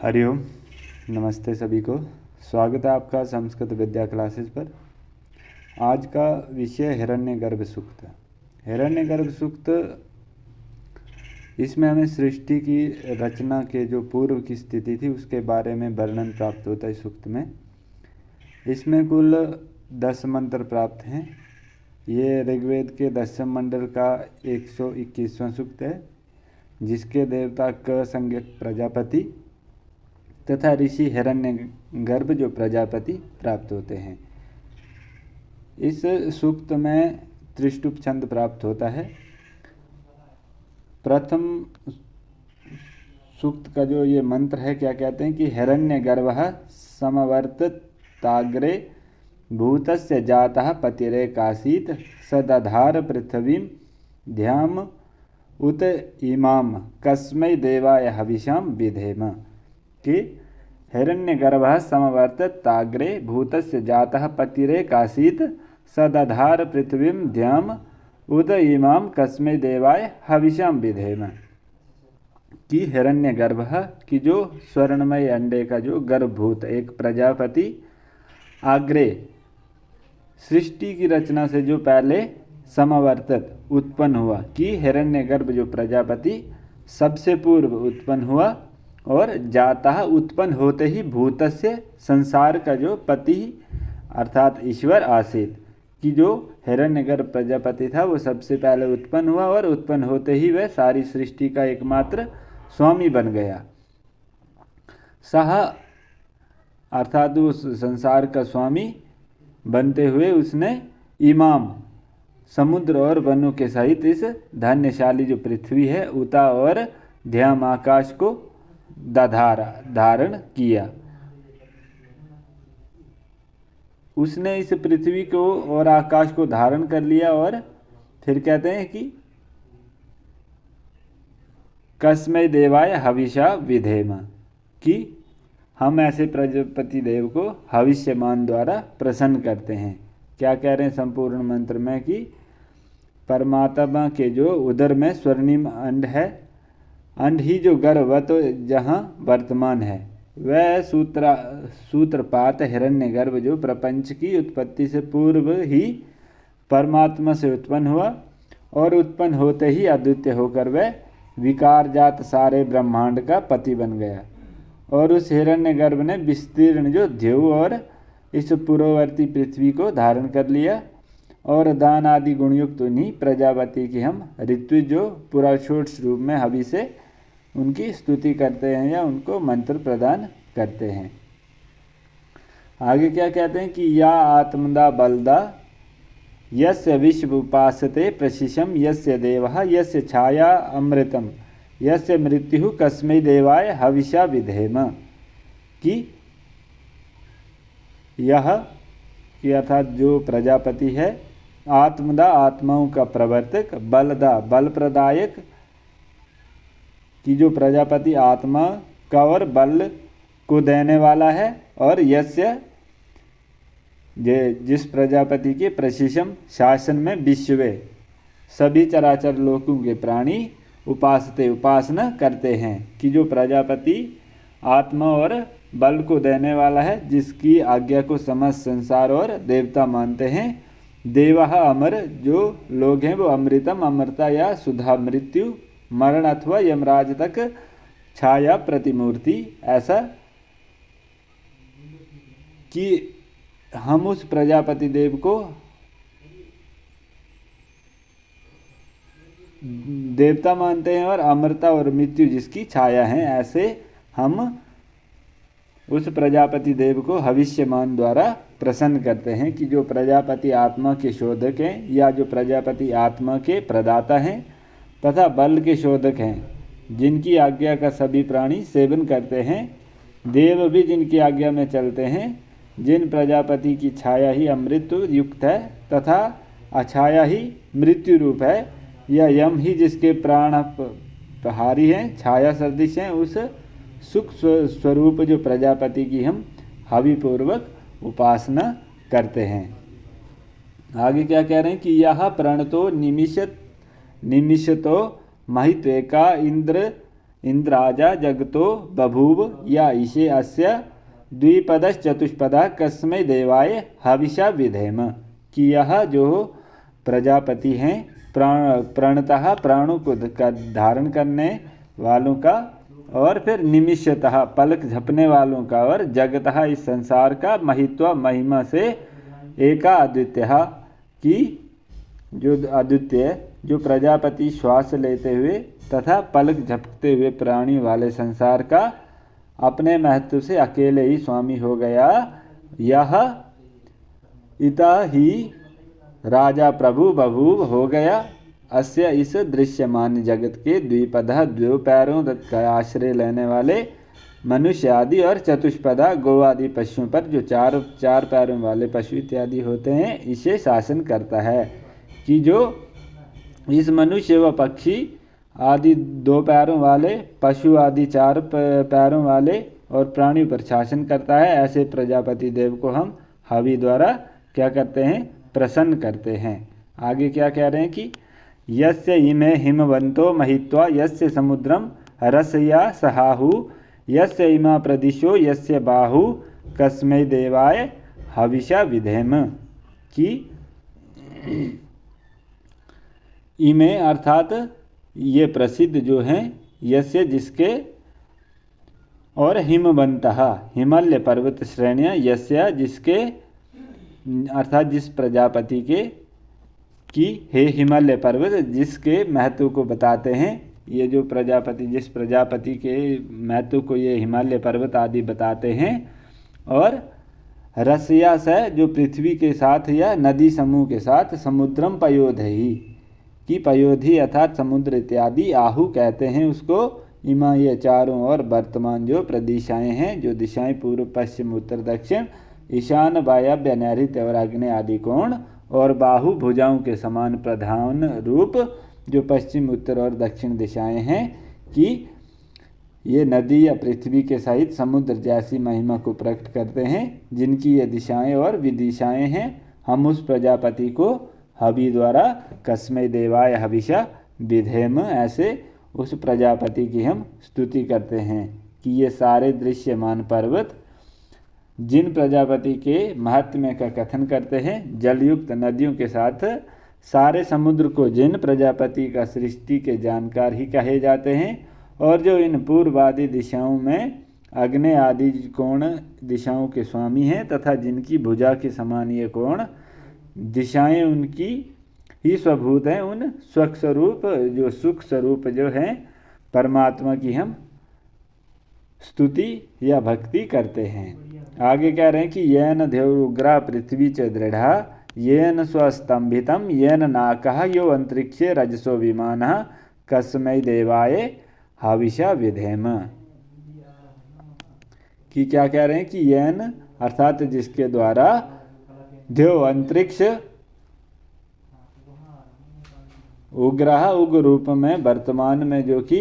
हरिओम। नमस्ते सभी को। स्वागत है आपका संस्कृत विद्या क्लासेस पर। आज का विषय हिरण्यगर्भ सूक्त। हिरण्यगर्भ सूक्त, इसमें हमें सृष्टि की रचना के जो पूर्व की स्थिति थी उसके बारे में वर्णन प्राप्त होता है इस सूक्त में। इसमें कुल 10 मंत्र प्राप्त हैं। ये ऋग्वेद के 10वें मंडल का 121वां सूक्त है, जिसके देवता क संज्ञक प्रजापति तथा ऋषि हिरण्यगर्भ जो प्रजापति प्राप्त होते हैं। इस सूक्त में त्रिष्टुप छंद प्राप्त होता है। प्रथम सूक्त का जो ये मंत्र है, क्या कहते हैं कि हिरण्यगर्भः समवर्तताग्रे भूतस्य जातः पतिरेकासीत् स दधार पृथ्वीं ध्याम उत इमाम कस्मै देवाय हविषां विधेम। कि हिरण्यगर्भः समवर्तताग्रे भूतस्य जातः पतिरेकासीत् स दधार पृथ्वीं ध्याम उत इमाम कस्मै देवाय हविषां विधेम। कि हिरण्यगर्भः की जो स्वर्णमय अंडे का जो गर्भभूत एक प्रजापति आग्रे सृष्टि की रचना से जो पहले समवर्तत उत्पन्न हुआ, कि हिरण्यगर्भ जो प्रजापति सबसे पूर्व उत्पन्न हुआ और जातः उत्पन्न होते ही भूतस्य संसार का जो पति अर्थात ईश्वर आसीत। कि जो हिरण्यगर्भ प्रजापति था वो सबसे पहले उत्पन्न हुआ और उत्पन्न होते ही वह सारी सृष्टि का एकमात्र स्वामी बन गया। सह अर्थात उस संसार का स्वामी बनते हुए उसने इमाम समुद्र और वनों के सहित इस धन्यशाली जो पृथ्वी है उता और ध्याम आकाश को धारण किया। उसने इस पृथ्वी को और आकाश को धारण कर लिया और फिर कहते हैं कि कस्मै देवाय हविषा विधेम। कि हम ऐसे प्रजापति देव को हविष्यमान द्वारा प्रसन्न करते हैं। क्या कह रहे हैं संपूर्ण मंत्र में कि परमात्मा के जो उदर में स्वर्णिम अंड है, अंड ही जो गर्भवत जहाँ वर्तमान है, वह सूत्रपात हिरण्यगर्भ जो प्रपंच की उत्पत्ति से पूर्व ही परमात्मा से उत्पन्न हुआ और उत्पन्न होते ही अद्वितीय होकर वह विकार जात सारे ब्रह्मांड का पति बन गया। और उस हिरण्यगर्भ ने विस्तीर्ण जो ध्येय और इस पूर्ववर्ती पृथ्वी को धारण कर लिया और दान आदि गुणयुक्त उन्हीं प्रजापति की हम ऋतु जो पुराषोठ रूप में हवि से उनकी स्तुति करते हैं या उनको मंत्र प्रदान करते हैं। आगे क्या कहते हैं कि या आत्मदा बलदा यस्य विश्व उपासते प्रशिशम यस्य देवः यस्य छाया अमृतम यस्य मृत्यु कस्मै देवाय हविषा विधेम। कि यह अर्थात जो प्रजापति है, आत्मदा आत्माओं का प्रवर्तक, बलदा बल प्रदायक, कि जो प्रजापति आत्मा का और बल को देने वाला है, और यस्य जिस प्रजापति के प्रशिशम शासन में विश्वे सभी चराचर लोकों के प्राणी उपासते उपासना करते हैं। कि जो प्रजापति आत्मा और बल को देने वाला है, जिसकी आज्ञा को समस्त संसार और देवता मानते हैं। देवः अमर जो लोग हैं वो अमृतम अमरता या सुधा मृत्यु मरण अथवा यमराज तक छाया प्रतिमूर्ति। ऐसा कि हम उस प्रजापति देव को देवता मानते हैं और अमरता और मृत्यु जिसकी छाया है, ऐसे हम उस प्रजापति देव को हविष्यमान द्वारा प्रसन्न करते हैं। कि जो प्रजापति आत्मा के शोधक हैं या जो प्रजापति आत्मा के प्रदाता हैं तथा बल के शोधक हैं, जिनकी आज्ञा का सभी प्राणी सेवन करते हैं, देव भी जिनकी आज्ञा में चलते हैं, जिन प्रजापति की छाया ही अमृत युक्त है तथा अछाया ही मृत्यु रूप है, या यम ही जिसके प्राण प्रहारी हैं, छाया सदृश हैं, उस सुख स्वरूप जो प्रजापति की हम हविपूर्वक उपासना करते हैं। आगे क्या कह रहे हैं कि यह प्रणतो निमिषतो महित्वेका इंद्र इंद्राजा जगतो बभूव या ईशे अस्य द्विपदश्चतुष्पदा कस्मै देवाय हविषा विधेम। कि यह जो प्रजापति हैं प्रणतः प्राणों को धारण करने वालों का, और फिर निमिषतः पलक झपने वालों का, और जगतः इस संसार का, महित्वा महिमा से एका अद्वितीय की जो अद्वितीय, जो प्रजापति श्वास लेते हुए तथा पलक झपकते हुए प्राणी वाले संसार का अपने महत्व से अकेले ही स्वामी हो गया। यह इता ही राजा प्रभु बभूव हो गया। अस्य इस दृश्यमान जगत के द्विपदा दो पैरों का आश्रय लेने वाले मनुष्य आदि और चतुष्पदा गो आदि पशुओं पर जो चार पैरों वाले पशु इत्यादि होते हैं, इसे शासन करता है। कि जो इस मनुष्य व पक्षी आदि दो पैरों वाले, पशु आदि चार पैरों वाले और प्राणी पर शासन करता है, ऐसे प्रजापति देव को हम हवि द्वारा क्या करते हैं, प्रसन्न करते हैं। आगे क्या कह रहे हैं कि यस्य इमे हिमवंतो महित्वा यस्य समुद्रम रसया सहाहु यस्य इमा प्रदिशो यस्य बाहु कस्मै देवाय हविषा विधेम। कि इमे अर्थात ये प्रसिद्ध जो हैं, यस्य जिसके, और हिमवंतः हिमालय पर्वत श्रेणियाँ, यस्य जिसके अर्थात जिस प्रजापति के, कि हे हिमालय पर्वत जिसके महत्व को बताते हैं। ये जो प्रजापति, जिस प्रजापति के महत्व को ये हिमालय पर्वत आदि बताते हैं। और रसया से जो पृथ्वी के साथ या नदी समूह के साथ, समुद्रम पयोधि कि पयोधि अर्थात समुद्र इत्यादि, आहु कहते हैं उसको। इमा ये चारों और वर्तमान जो प्रदिशाएं हैं, जो दिशाएं पूर्व पश्चिम उत्तर दक्षिण ईशान वायव्य नैऋत्य और आग्नेय आदि कोण, और बाहु भुजाओं के समान प्रधान रूप जो पश्चिम उत्तर और दक्षिण दिशाएं हैं। कि ये नदी या पृथ्वी के सहित समुद्र जैसी महिमा को प्रकट करते हैं, जिनकी ये दिशाएं और विदिशाएं हैं। हम उस प्रजापति को हवि द्वारा कस्मै देवाय हविषा विधेम, ऐसे उस प्रजापति की हम स्तुति करते हैं। कि ये सारे दृश्यमान पर्वत जिन प्रजापति के महात्म्य का कथन करते हैं, जलयुक्त नदियों के साथ सारे समुद्र को जिन प्रजापति का सृष्टि के जानकार ही कहे जाते हैं, और जो इन पूर्व आदि दिशाओं में आग्नेय आदि कोण दिशाओं के स्वामी हैं, तथा जिनकी भुजा के समान ये कोण दिशाएं उनकी ही स्वभूत हैं, उन स्वक स्वरूप जो सुख स्वरूप जो हैं परमात्मा की हम स्तुति या भक्ति करते हैं। आगे कह रहे हैं कि येन देवरुग्रा पृथ्वी च दृढ़ा येन स्वस्तंभितम येन नाकः यो अंतरिक्षे रजसो विमानः कस्मै देवाय हविषा विधेम। कि क्या कह रहे हैं कि येन अर्थात जिसके द्वारा देव अंतरिक्ष उग्रह उग्र रूप में वर्तमान में जो कि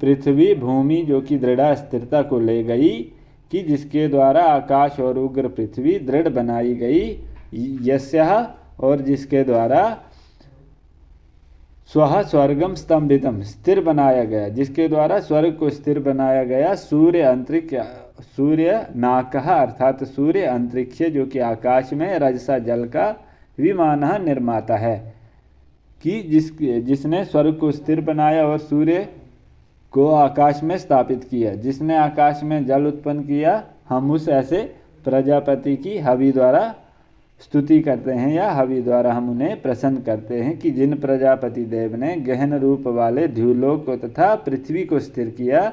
पृथ्वी भूमि जो कि दृढ़ स्थिरता को ले गई, कि जिसके द्वारा आकाश और उग्र पृथ्वी दृढ़ बनाई गई। यस्यः और जिसके द्वारा स्वः स्वर्गम स्तंभितम स्थिर बनाया गया, जिसके द्वारा स्वर्ग को स्थिर बनाया गया। सूर्य अंतरिक्ष, सूर्य नाकः अर्थात सूर्य अंतरिक्ष जो कि आकाश में रजसा जल का विमानः निर्माता है। कि जिसने स्वर्ग को स्थिर बनाया और सूर्य को आकाश में स्थापित किया, जिसने आकाश में जल उत्पन्न किया, हम उस ऐसे प्रजापति की हवि द्वारा स्तुति करते हैं या हवि द्वारा हम उन्हें प्रसन्न करते हैं। कि जिन प्रजापति देव ने गहन रूप वाले द्युलोक को तथा पृथ्वी को स्थिर किया,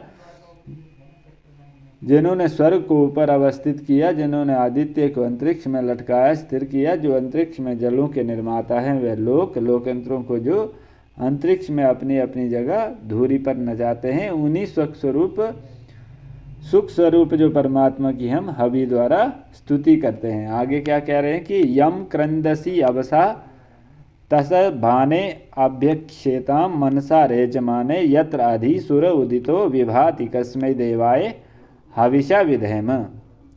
जिन्होंने स्वर्ग को ऊपर अवस्थित किया, जिन्होंने आदित्य को अंतरिक्ष में लटकाया स्थिर किया, जो अंतरिक्ष में जलों के निर्माता हैं, वे लोकंतरों को जो अंतरिक्ष में अपनी अपनी जगह धूरी पर न जाते हैं, उन्हीं सुख स्वरूप जो परमात्मा की हम हवि द्वारा स्तुति करते हैं। आगे क्या कह रहे हैं कि यम क्रंदसी अवसा तस भाने अभ्यक्षेताम मनसा रेजमाने यत्र अधिसुर उदितो विभाति कस्मै देवाय हविषा विधेम।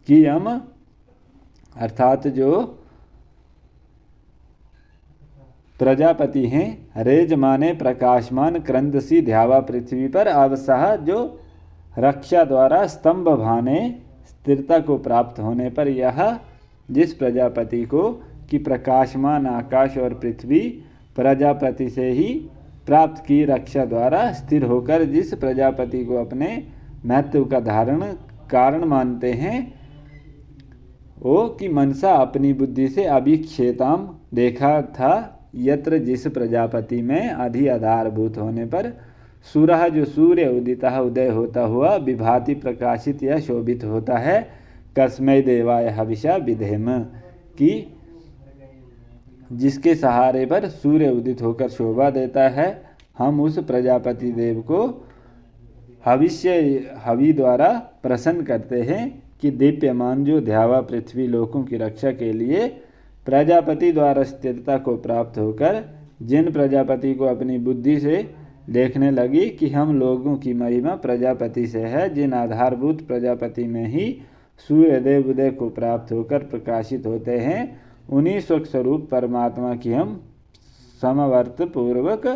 कि यम अर्थात जो प्रजापति हैं। रेज माने प्रकाशमान क्रंदसी ध्यावा पृथ्वी पर अवसह, जो रक्षा द्वारा स्तंभ भाने स्थिरता को प्राप्त होने पर यह जिस प्रजापति को कि प्रकाशमान आकाश और पृथ्वी प्रजापति से ही प्राप्त की रक्षा द्वारा स्थिर होकर जिस प्रजापति को अपने महत्व का धारण कारण मानते हैं, वो कि मनसा अपनी बुद्धि से अभिक्षेताम देखा था, यत्र जिस प्रजापति में अधि आधारभूत होने पर सूरह जो सूर्य उदितः उदय होता हुआ विभाति प्रकाशित या शोभित होता है, कस्मै देवाय हविषा विधेम, कि जिसके सहारे पर सूर्य उदित होकर शोभा देता है, हम उस प्रजापति देव को हवि द्वारा प्रसन्न करते हैं कि दीप्यमान जो ध्यावा पृथ्वी लोकों की रक्षा के लिए प्रजापति द्वारा स्थिरता को प्राप्त होकर जिन प्रजापति को अपनी बुद्धि से देखने लगी कि हम लोगों की महिमा प्रजापति से है, जिन आधारभूत प्रजापति में ही सूर्यदेव उदय को प्राप्त होकर प्रकाशित होते हैं, उन्हीं स्वस्वरूप परमात्मा की हम समवर्त पूर्वक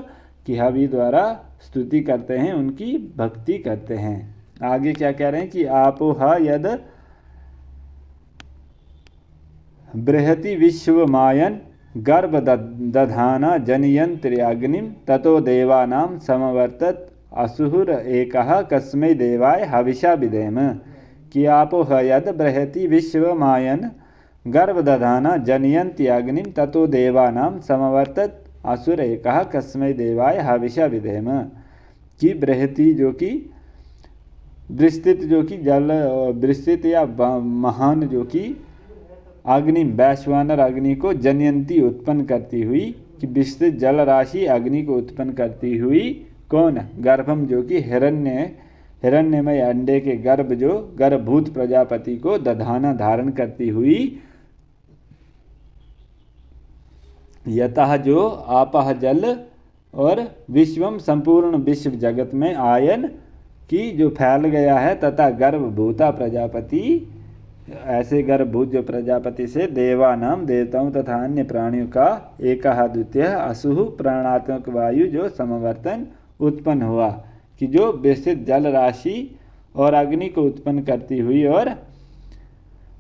की हवि द्वारा स्तुति करते हैं, उनकी भक्ति करते हैं। आगे क्या कह रहे हैं कि आपोह यद बृहति विश्वमायन गर्भ दधाना जनयन्त्र्याग्निम ततो देवानां समवर्तत असुर एकः कस्मै देवाय हविषा विधेम, कि आपोह यद बृहति विश्वमायन गर्भ दधाना जनयन्त्याग्निम ततो देवानां समवर्तत असुर एकः कस्मै देवाय हविषा विधेम, कि बृहति जो कि विस्तृत जो कि जल विस्तृत या महान जो कि अग्नि वैश्वानर अग्नि को जनयंती उत्पन्न करती हुई, कि विस्तृत जल राशि अग्नि को उत्पन्न करती हुई कौन, गर्भम जो कि हिरण्यमय अंडे के गर्भ जो गर्भभूत प्रजापति को दधाना धारण करती हुई, यतः जो आपह जल और विश्वम संपूर्ण विश्व जगत में आयन की जो फैल गया है, तथा गर्भभूता प्रजापति ऐसे गर्भभूत जो प्रजापति से देवानाम देवताओं तथा अन्य प्राणियों का एक द्वितीय असुह प्राणात्मक वायु जो समवर्तन उत्पन्न हुआ, कि जो विस्तृत जल राशि और अग्नि को उत्पन्न करती हुई और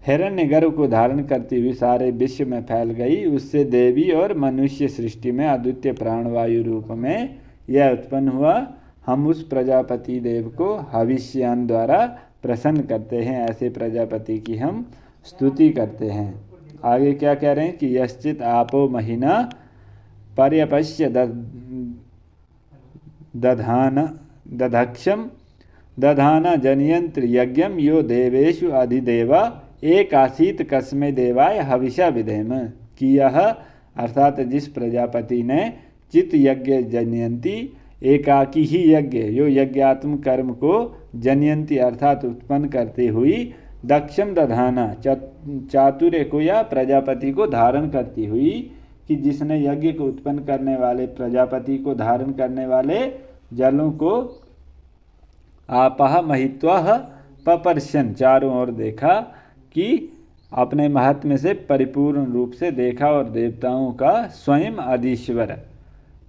हिरण्य गर्भ को धारण करती हुई सारे विश्व में फैल गई, उससे देवी और मनुष्य सृष्टि में अद्वितीय प्राणवायु रूप में यह उत्पन्न हुआ। हम उस प्रजापति देव को हविष्यान द्वारा प्रसन्न करते हैं, ऐसे प्रजापति की हम स्तुति करते हैं। आगे क्या कह रहे हैं कि यश्चित आपो महीना पर्यपश्य दधक्षम दधाना जनयंत्र यज्ञम यो देवेषु अधिदेवा एक आसीत कस्मै देवाय हविषा विधेम, कि यह अर्थात जिस प्रजापति ने चित यज्ञ जनयंती एकाकी ही यज्ञ यो यज्ञात्म कर्म को जनयंती अर्थात उत्पन्न करती हुई दक्षम दधाना चातुर्य को या प्रजापति को धारण करती हुई, कि जिसने यज्ञ को उत्पन्न करने वाले प्रजापति को धारण करने वाले जलों को आपह महित्वा पपर्शन चारों ओर देखा, कि अपने महात्म्य से परिपूर्ण रूप से देखा, और देवताओं का स्वयं अधीश्वर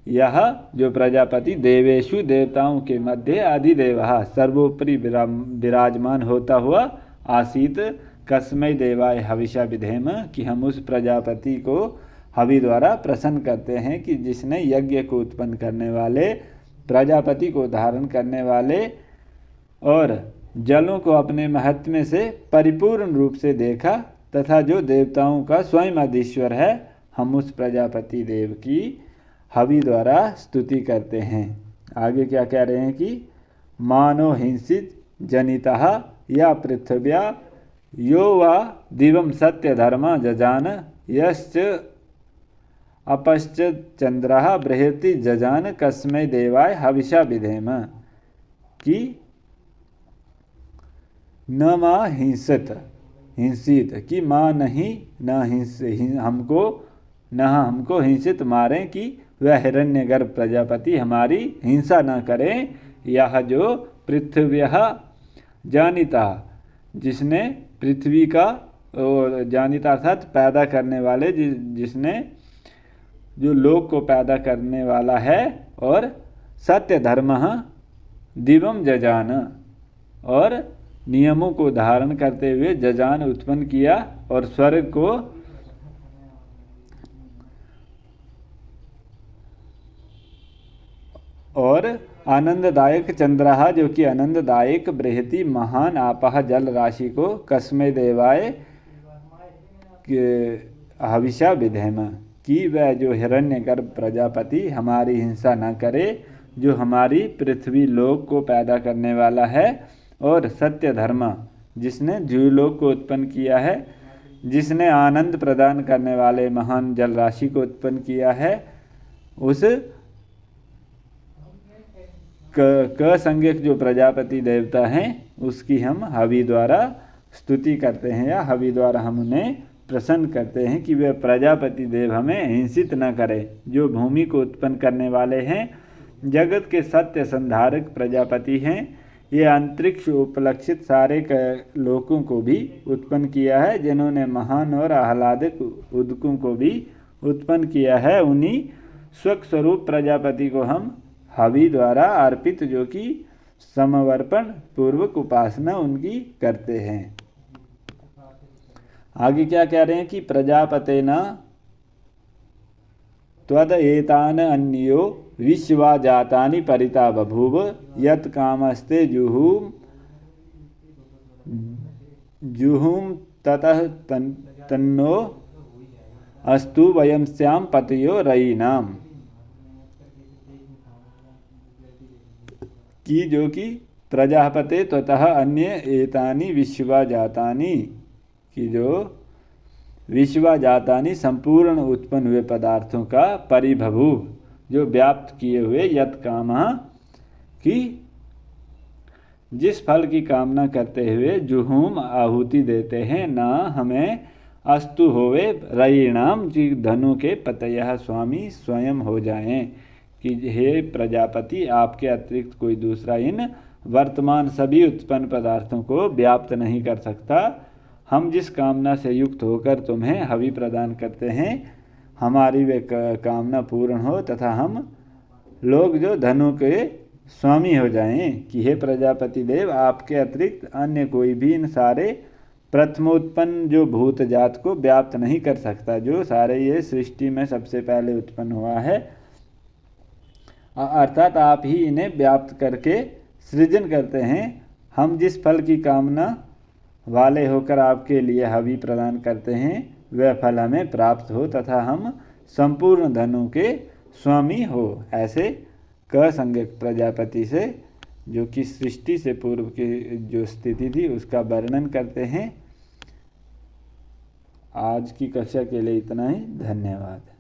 यह जो प्रजापति देवेशु देवताओं के मध्य अधिदेवः सर्वोपरि विराजमान होता हुआ आसीत कस्मै देवाय हविषा विधेम, कि हम उस प्रजापति को हवि द्वारा प्रसन्न करते हैं, कि जिसने यज्ञ को उत्पन्न करने वाले प्रजापति को धारण करने वाले और जलों को अपने महत्म्य से परिपूर्ण रूप से देखा, तथा जो देवताओं का स्वयं अधीश्वर है, हम उस प्रजापति देव की हवि द्वारा स्तुति करते हैं। आगे क्या कह रहे हैं कि मानो हिंसित जनितः या पृथ्व्या यो वा दिवम सत्य धर्म जजान यश्च अपश्च चंद्रः बृहति जजान कस्मै देवाय हविषा विधेम, कि न माँ हिंसित कि माँ नहीं न हमको हिंसित मारें, कि वह हिरण्यगर्भ प्रजापति हमारी हिंसा न करें। यह जो पृथ्व्यः जानिता जिसने पृथ्वी का और जानिता अर्थात पैदा करने वाले जिसने जो लोक को पैदा करने वाला है, और सत्य धर्म दिवम जजान, और नियमों को धारण करते हुए जजान उत्पन्न किया, और स्वर्ग को और आनंददायक चंद्रहा, जो कि आनंददायक बृहति महान आपह जल राशि को कस्मे देवाय हविषा विधेम, कि वह जो हिरण्यगर्भ प्रजापति हमारी हिंसा न करे, जो हमारी पृथ्वी लोक को पैदा करने वाला है, और सत्य धर्म जिसने द्युलोक को उत्पन्न किया है, जिसने आनंद प्रदान करने वाले महान जल राशि को उत्पन्न किया है, उस क संज्ञक जो प्रजापति देवता हैं उसकी हम हवि द्वारा स्तुति करते हैं, या हवि द्वारा हम उन्हें प्रसन्न करते हैं कि वे प्रजापति देव हमें हिंसित न करें, जो भूमि को उत्पन्न करने वाले हैं, जगत के सत्य संधारक प्रजापति हैं। ये अंतरिक्ष उपलक्षित सारे लोकों को भी उत्पन्न किया है, जिन्होंने महान और आह्लादक उदकों को भी उत्पन्न किया है। उन्हीं स्वस्वरूप प्रजापति को हम हवि द्वारा अर्पित, जो कि समर्पण पूर्वक उपासना उनकी करते हैं। आगे क्या कह रहे हैं कि प्रजापतेना त्वद एतान अन्यो विश्वा जातानि परिता बभूव, यत् कामस्ते जुहुम ततः तन्नो अस्तु वयं स्याम पतयो रयिनाम, कि जो कि प्रजापते त्वतः अन्य एतानि विश्वा जातानि, कि जो विश्वा जातानि संपूर्ण उत्पन्न हुए पदार्थों का परिभभूव, जो व्याप्त किए हुए, यत् काम, कि जिस फल की कामना करते हुए जुहूम आहुति देते हैं, ना हमें अस्तु होवे रयिणाम, जी धनु के पतयः स्वामी स्वयं हो जाएं, कि हे प्रजापति आपके अतिरिक्त कोई दूसरा इन वर्तमान सभी उत्पन्न पदार्थों को व्याप्त नहीं कर सकता। हम जिस कामना से युक्त होकर तुम्हें हवि प्रदान करते हैं, हमारी वे कामना पूर्ण हो, तथा हम लोग जो धनु के स्वामी हो जाएं, कि हे प्रजापति देव आपके अतिरिक्त अन्य कोई भी इन सारे प्रथमोत्पन्न जो भूत जात को व्याप्त नहीं कर सकता, जो सारे ये सृष्टि में सबसे पहले उत्पन्न हुआ है, अर्थात आप ही इन्हें व्याप्त करके सृजन करते हैं। हम जिस फल की कामना वाले होकर आपके लिए हवि प्रदान करते हैं, वह फल हमें प्राप्त हो, तथा हम संपूर्ण धनु के स्वामी हो। ऐसे क संज्ञक प्रजापति से, जो कि सृष्टि से पूर्व की जो स्थिति थी उसका वर्णन करते हैं। आज की कक्षा के लिए इतना ही। धन्यवाद।